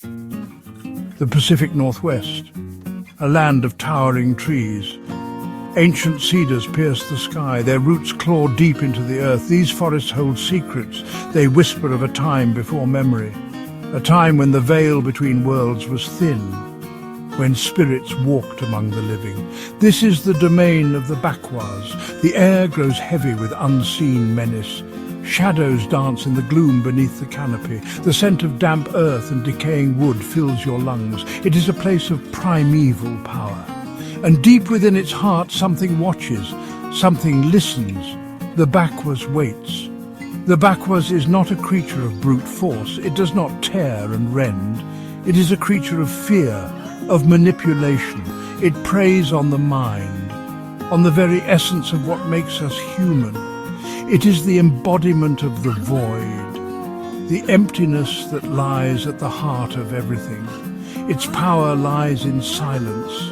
The Pacific Northwest, a land of towering trees. Ancient cedars pierce the sky, their roots claw deep into the earth. These forests hold secrets. They whisper of a time before memory, a time when the veil between worlds was thin, when spirits walked among the living. This is the domain of the Bakwas. The air grows heavy with unseen menace. Shadows dance in the gloom beneath the canopy. The scent of damp earth and decaying wood fills your lungs. It is a place of primeval power. And deep within its heart something watches, something listens. The Bakwas waits. The Bakwas is not a creature of brute force. It does not tear and rend. It is a creature of fear, of manipulation. It preys on the mind, on the very essence of what makes us human. It is the embodiment of the void, the emptiness that lies at the heart of everything. Its power lies in silence,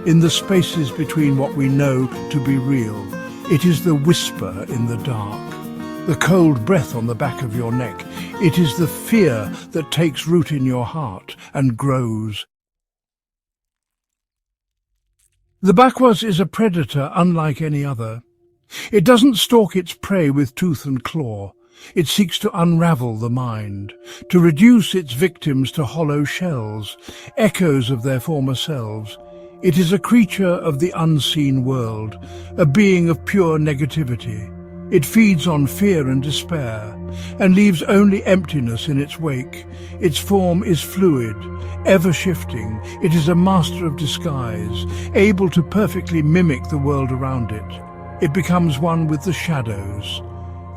in the spaces between what we know to be real. It is the whisper in the dark, the cold breath on the back of your neck. It is the fear that takes root in your heart and grows. The Bakwas is a predator unlike any other. It doesn't stalk its prey with tooth and claw. It seeks to unravel the mind, to reduce its victims to hollow shells, echoes of their former selves. It is a creature of the unseen world, a being of pure negativity. It feeds on fear and despair, and leaves only emptiness in its wake. Its form is fluid, ever-shifting. It is a master of disguise, able to perfectly mimic the world around it. It becomes one with the shadows.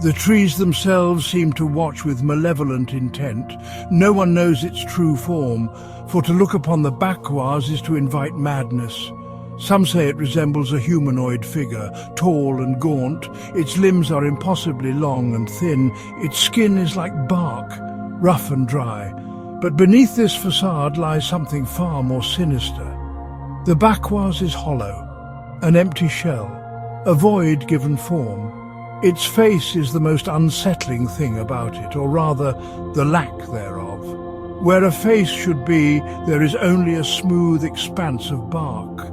The trees themselves seem to watch with malevolent intent. No one knows its true form, for to look upon the Bakwas is to invite madness. Some say it resembles a humanoid figure, tall and gaunt. Its limbs are impossibly long and thin. Its skin is like bark, rough and dry. But beneath this facade lies something far more sinister. The Bakwas is hollow, an empty shell, a void given form. Its face is the most unsettling thing about it, or rather, the lack thereof. Where a face should be, there is only a smooth expanse of bark.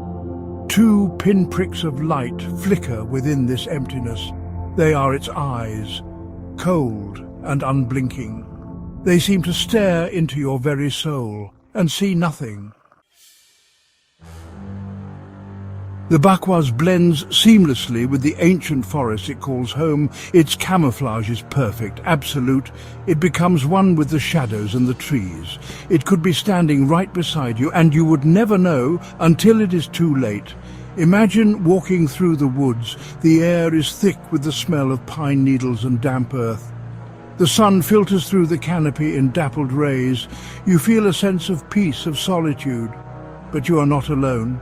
Two pinpricks of light flicker within this emptiness. They are its eyes, cold and unblinking. They seem to stare into your very soul and see nothing. The Bakwas blends seamlessly with the ancient forest it calls home. Its camouflage is perfect, absolute. It becomes one with the shadows and the trees. It could be standing right beside you, and you would never know until it is too late. Imagine walking through the woods. The air is thick with the smell of pine needles and damp earth. The sun filters through the canopy in dappled rays. You feel a sense of peace, of solitude. But you are not alone.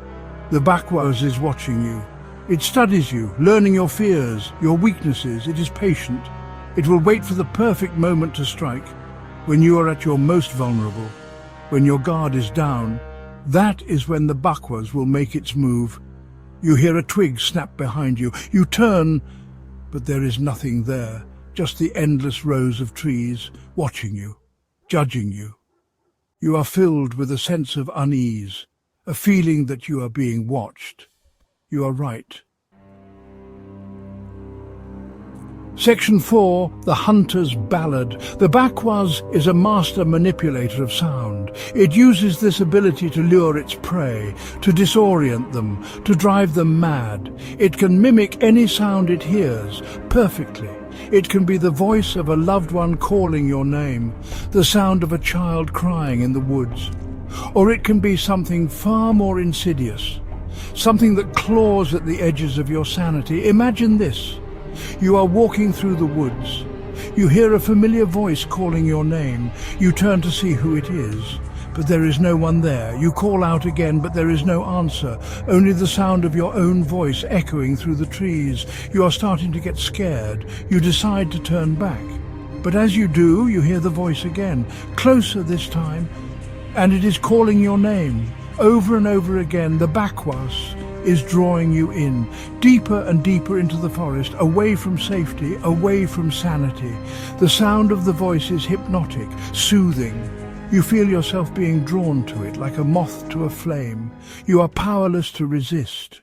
The Bakwas is watching you. It studies you, learning your fears, your weaknesses. It is patient. It will wait for the perfect moment to strike. When you are at your most vulnerable, when your guard is down, that is when the Bakwas will make its move. You hear a twig snap behind you. You turn, but there is nothing there, just the endless rows of trees, watching you, judging you. You are filled with a sense of unease, a feeling that you are being watched. You are right. Section 4, The Hunter's Ballad. The Bakwas is a master manipulator of sound. It uses this ability to lure its prey, to disorient them, to drive them mad. It can mimic any sound it hears, perfectly. It can be the voice of a loved one calling your name, the sound of a child crying in the woods. Or it can be something far more insidious, something that claws at the edges of your sanity. Imagine this. You are walking through the woods. You hear a familiar voice calling your name. You turn to see who it is, but there is no one there. You call out again, but there is no answer, only the sound of your own voice echoing through the trees. You are starting to get scared. You decide to turn back. But as you do, you hear the voice again, closer this time, and it is calling your name. Over and over again, the Bakwas is drawing you in, deeper and deeper into the forest, away from safety, away from sanity. The sound of the voice is hypnotic, soothing. You feel yourself being drawn to it like a moth to a flame. You are powerless to resist.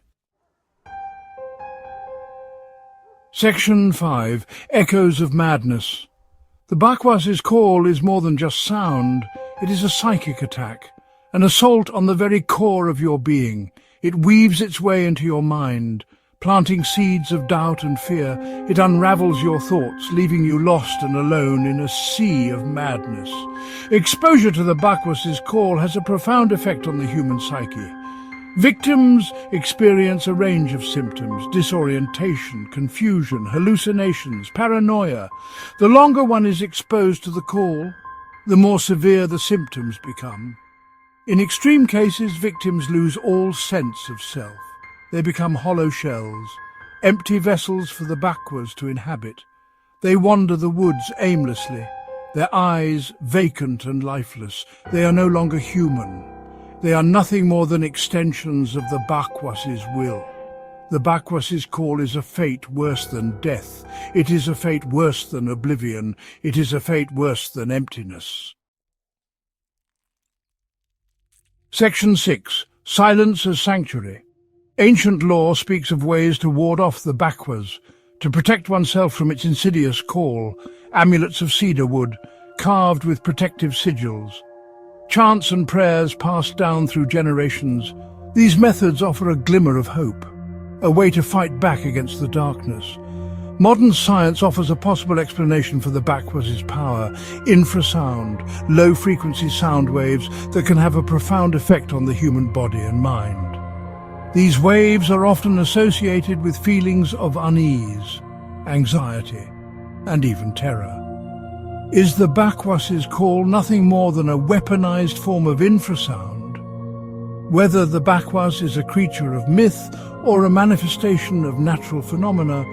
Section 5. Echoes of Madness. The Bakwas's call is more than just sound. It is a psychic attack, an assault on the very core of your being. It weaves its way into your mind, planting seeds of doubt and fear. It unravels your thoughts, leaving you lost and alone in a sea of madness. Exposure to the Bakwas's call has a profound effect on the human psyche. Victims experience a range of symptoms: disorientation, confusion, hallucinations, paranoia. The longer one is exposed to the call, the more severe the symptoms become. In extreme cases, victims lose all sense of self. They become hollow shells, empty vessels for the Bakwas to inhabit. They wander the woods aimlessly, their eyes vacant and lifeless. They are no longer human. They are nothing more than extensions of the Bakwas's will. The Bakwas's call is a fate worse than death. It is a fate worse than oblivion. It is a fate worse than emptiness. Section 6. Silence as Sanctuary. Ancient law speaks of ways to ward off the Bakwas, to protect oneself from its insidious call: amulets of cedar wood, carved with protective sigils. Chants and prayers passed down through generations. These methods offer a glimmer of hope, a way to fight back against the darkness. Modern science offers a possible explanation for the Bakwas's power: infrasound, low-frequency sound waves that can have a profound effect on the human body and mind. These waves are often associated with feelings of unease, anxiety, and even terror. Is the Bakwas's call nothing more than a weaponized form of infrasound? Whether the Bakwas is a creature of myth or a manifestation of natural phenomena,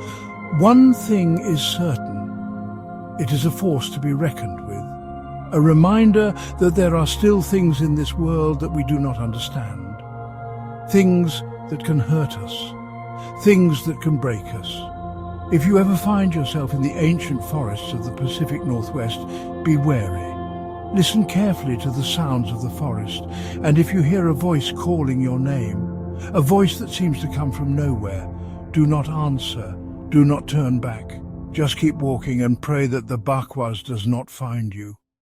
one thing is certain: it is a force to be reckoned with, a reminder that there are still things in this world that we do not understand, things that can hurt us, things that can break us. If you ever find yourself in the ancient forests of the Pacific Northwest, be wary. Listen carefully to the sounds of the forest, and if you hear a voice calling your name, a voice that seems to come from nowhere, do not answer, do not turn back. Just keep walking and pray that the Bakwas does not find you.